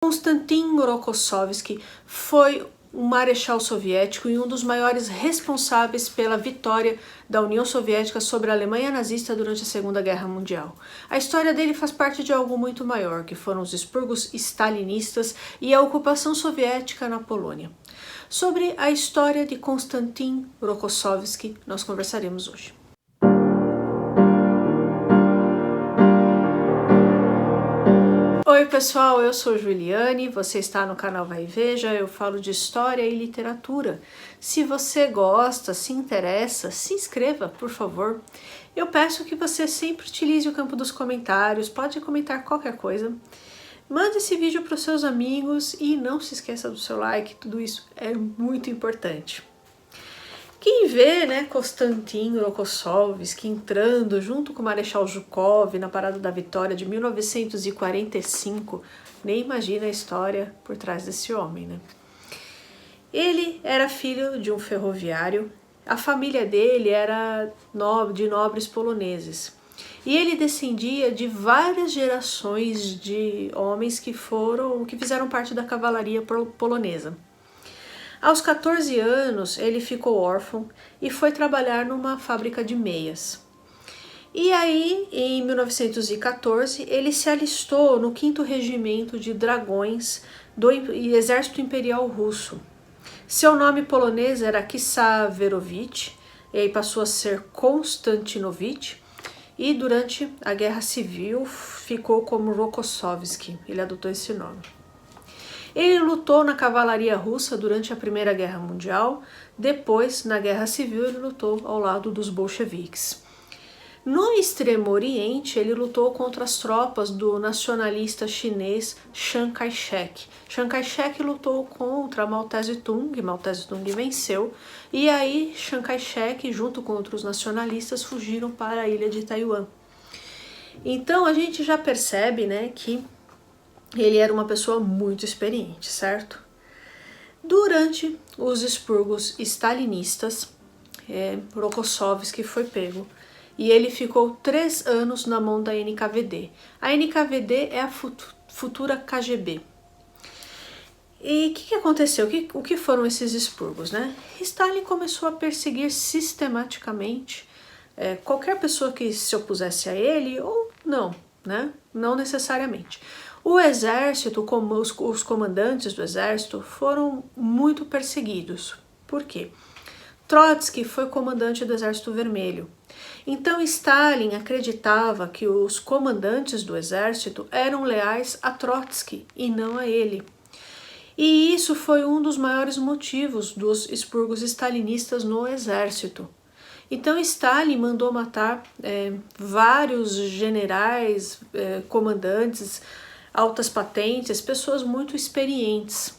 Konstantin Rokossovski foi um marechal soviético e um dos maiores responsáveis pela vitória da União Soviética sobre a Alemanha nazista durante a Segunda Guerra Mundial. A história dele faz parte de algo muito maior, que foram os expurgos stalinistas e a ocupação soviética na Polônia. Sobre a história de Konstantin Rokossovski, nós conversaremos hoje. Oi pessoal, eu sou Juliane, você está no canal Vai e Veja, eu falo de história e literatura. Se você gosta, se interessa, se inscreva, por favor. Eu peço que você sempre utilize o campo dos comentários, pode comentar qualquer coisa. Mande esse vídeo para os seus amigos e não se esqueça do seu like, tudo isso é muito importante. Quem vê, Konstantin Rokossovski entrando junto com o Marechal Zhukov na Parada da Vitória de 1945, nem imagina a história por trás desse homem, Ele era filho de um ferroviário, a família dele era de nobres poloneses. E ele descendia de várias gerações de homens que fizeram parte da cavalaria polonesa. Aos 14 anos, ele ficou órfão e foi trabalhar numa fábrica de meias. E aí, em 1914, ele se alistou no 5º Regimento de Dragões do Exército Imperial Russo. Seu nome polonês era Kisawerovich, e aí passou a ser Konstantinovich, e durante a Guerra Civil ficou como Rokossovski, ele adotou esse nome. Ele lutou na cavalaria russa durante a Primeira Guerra Mundial, depois, na Guerra Civil, ele lutou ao lado dos bolcheviques. No Extremo Oriente, ele lutou contra as tropas do nacionalista chinês Chiang Kai-shek. Chiang Kai-shek lutou contra Mao Tse-tung venceu, e aí Chiang Kai-shek, junto com outros nacionalistas, fugiram para a ilha de Taiwan. Então a gente já percebe, que ele era uma pessoa muito experiente, certo? Durante os expurgos stalinistas, Rokossovski foi pego e ele ficou 3 anos na mão da NKVD. A NKVD é a futura KGB. E o que aconteceu? O que foram esses expurgos, Stalin começou a perseguir sistematicamente qualquer pessoa que se opusesse a ele ou não, Não necessariamente. O exército, como os comandantes do exército, foram muito perseguidos. Por quê? Trotsky foi comandante do Exército Vermelho. Então Stalin acreditava que os comandantes do exército eram leais a Trotsky e não a ele. E isso foi um dos maiores motivos dos expurgos stalinistas no exército. Então Stalin mandou matar vários generais, comandantes, altas patentes, pessoas muito experientes.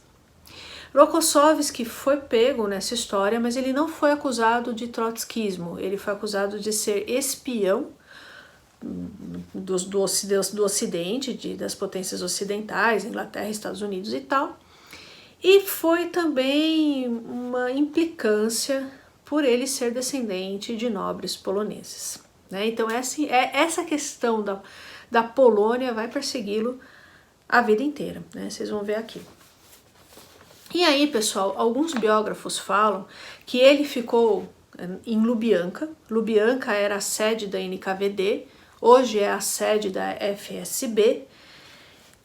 Rokossovski foi pego nessa história, mas ele não foi acusado de trotskismo, ele foi acusado de ser espião do Ocidente, das potências ocidentais, Inglaterra, Estados Unidos e tal, e foi também uma implicância por ele ser descendente de nobres poloneses. Então essa questão da Polônia vai persegui-lo a vida inteira, Vocês vão ver aqui. E aí, pessoal, alguns biógrafos falam que ele ficou em Lubianka. Lubianka era a sede da NKVD, hoje é a sede da FSB,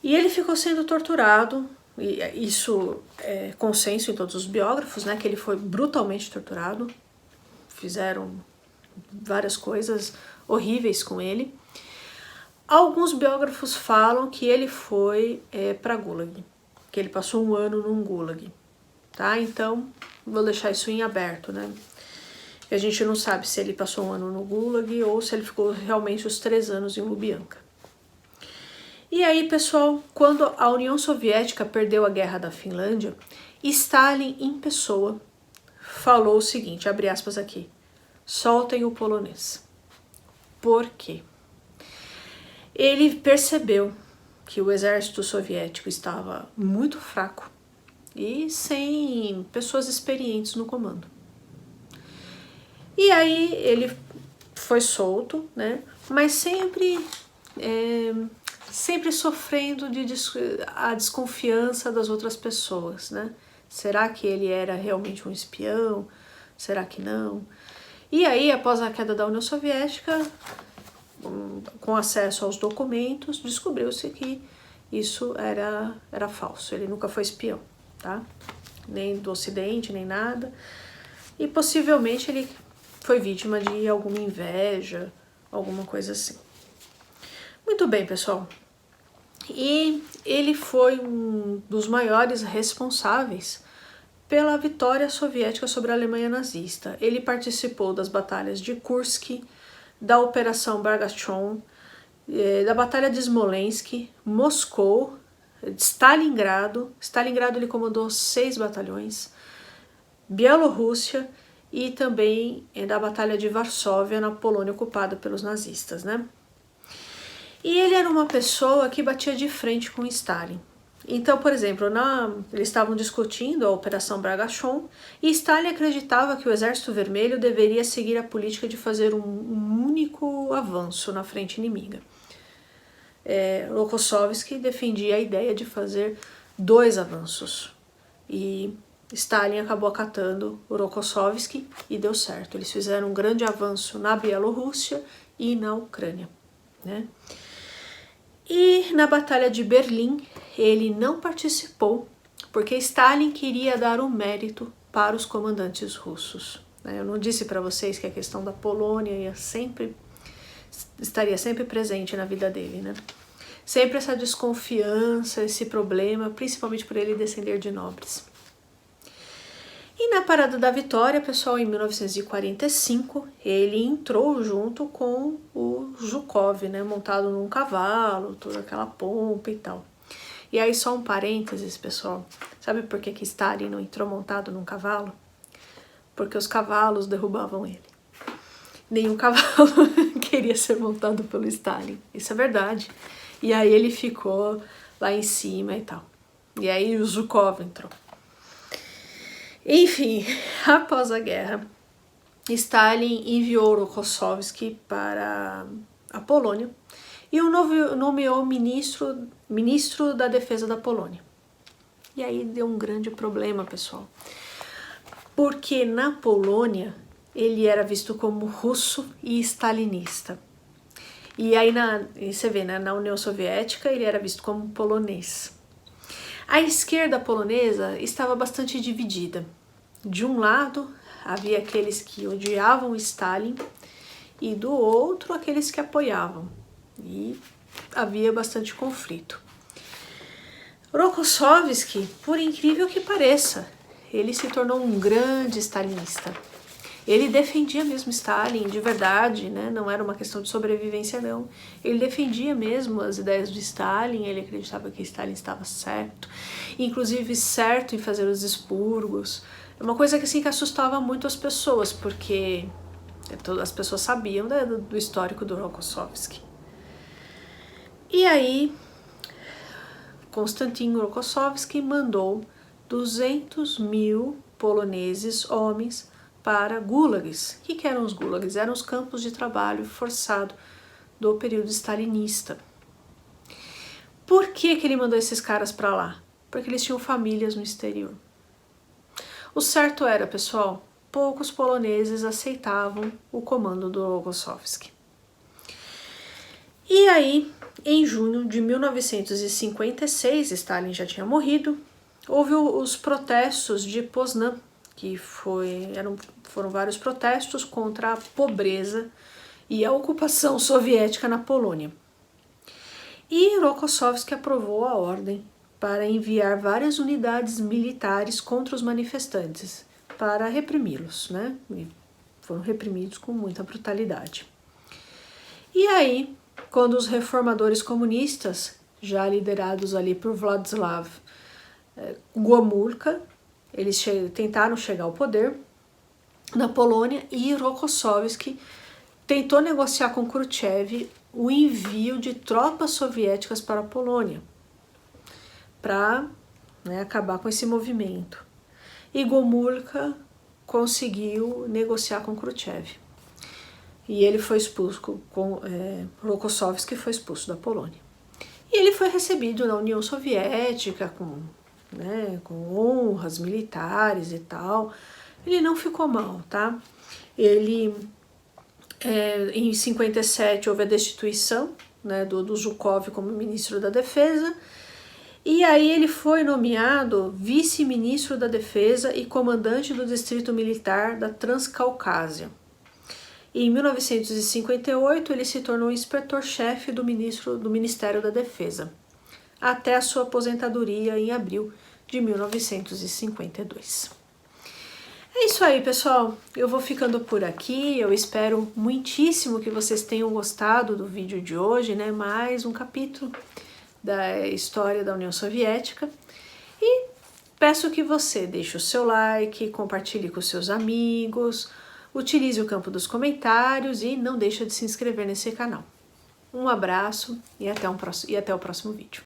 e ele ficou sendo torturado, e isso é consenso em todos os biógrafos, que ele foi brutalmente torturado, fizeram várias coisas horríveis com ele. Alguns biógrafos falam que ele foi para Gulag, que ele passou 1 ano num Gulag, Então, vou deixar isso em aberto, A gente não sabe se ele passou 1 ano no Gulag ou se ele ficou realmente os 3 anos em Lubianka. E aí, pessoal, quando a União Soviética perdeu a Guerra da Finlândia, Stalin, em pessoa, falou o seguinte, abre aspas aqui, soltem o polonês. Por quê? Ele percebeu que o exército soviético estava muito fraco e sem pessoas experientes no comando. E aí ele foi solto, mas sempre sempre sofrendo a desconfiança das outras pessoas, né? Será que ele era realmente um espião? Será que não? E aí, após a queda da União Soviética, com acesso aos documentos, descobriu-se que isso era falso. Ele nunca foi espião, tá? Nem do Ocidente, nem nada. E possivelmente ele foi vítima de alguma inveja, alguma coisa assim. Muito bem, pessoal. E ele foi um dos maiores responsáveis pela vitória soviética sobre a Alemanha nazista. Ele participou das batalhas de Kursk, da Operação Bargachon, da Batalha de Smolensk, Moscou, de Stalingrado. Stalingrado ele comandou 6 batalhões, Bielorrússia e também da Batalha de Varsóvia, na Polônia ocupada pelos nazistas, né? E ele era uma pessoa que batia de frente com Stalin. Então, por exemplo, eles estavam discutindo a Operação Bargachon e Stalin acreditava que o Exército Vermelho deveria seguir a política de fazer um único avanço na frente inimiga. Rokossovski defendia a ideia de fazer 2 avanços e Stalin acabou acatando o Rokossovski e deu certo. Eles fizeram um grande avanço na Bielorrússia e na Ucrânia, né? E na Batalha de Berlim, ele não participou, porque Stalin queria dar o mérito para os comandantes russos. Eu não disse para vocês que a questão da Polônia estaria sempre presente na vida dele, né? Sempre essa desconfiança, esse problema, principalmente por ele descender de nobres. E na Parada da Vitória, pessoal, em 1945, ele entrou junto com o Zhukov, né, montado num cavalo, toda aquela pompa e tal. E aí só um parênteses, pessoal, sabe por que Stalin não entrou montado num cavalo? Porque os cavalos derrubavam ele. Nenhum cavalo queria ser montado pelo Stalin, isso é verdade. E aí ele ficou lá em cima e tal. E aí o Zhukov entrou. Enfim, após a guerra, Stalin enviou Rokossovski para a Polônia e o nomeou ministro da Defesa da Polônia. E aí deu um grande problema, pessoal, porque na Polônia ele era visto como russo e stalinista. E aí você vê, né, na União Soviética ele era visto como polonês. A esquerda polonesa estava bastante dividida. De um lado, havia aqueles que odiavam Stalin e do outro, aqueles que apoiavam. E havia bastante conflito. Rokossovski, por incrível que pareça, ele se tornou um grande stalinista. Ele defendia mesmo Stalin de verdade, né? Não era uma questão de sobrevivência, não. Ele defendia mesmo as ideias de Stalin, ele acreditava que Stalin estava certo, inclusive certo em fazer os expurgos. É uma coisa que, assim, que assustava muito as pessoas, porque as pessoas sabiam, né, do histórico do Rokossovski. E aí, Konstantin Rokossovski mandou 200.000 poloneses, homens, para gulags. O que eram os gulags? Eram os campos de trabalho forçado do período stalinista. Por que ele mandou esses caras para lá? Porque eles tinham famílias no exterior. O certo era, pessoal, poucos poloneses aceitavam o comando do Rokossovski. E aí, em junho de 1956, Stalin já tinha morrido, houve os protestos de Poznan, que foram vários protestos contra a pobreza e a ocupação soviética na Polônia. E Rokossovski aprovou a ordem para enviar várias unidades militares contra os manifestantes, para reprimi-los, né? E foram reprimidos com muita brutalidade. E aí, quando os reformadores comunistas, já liderados ali por Władysław Gomulka, eles tentaram chegar ao poder na Polônia e Rokossovski tentou negociar com Khrushchev o envio de tropas soviéticas para a Polônia para, né, acabar com esse movimento. E Gomulka conseguiu negociar com Khrushchev. E ele foi expulso, Rokossovski foi expulso da Polônia. E ele foi recebido na União Soviética com honras militares e tal. Ele não ficou mal, tá? Ele, em 57, houve a destituição, né, do Zhukov como ministro da Defesa, e aí ele foi nomeado vice-ministro da Defesa e comandante do Distrito Militar da Transcaucásia. E em 1958 ele se tornou inspetor-chefe do Ministério da Defesa, até a sua aposentadoria em abril de 1952. É isso aí, pessoal. Eu vou ficando por aqui. Eu espero muitíssimo que vocês tenham gostado do vídeo de hoje, né? Mais um capítulo da história da União Soviética. E peço que você deixe o seu like, compartilhe com seus amigos, utilize o campo dos comentários e não deixe de se inscrever nesse canal. Um abraço e até o próximo vídeo.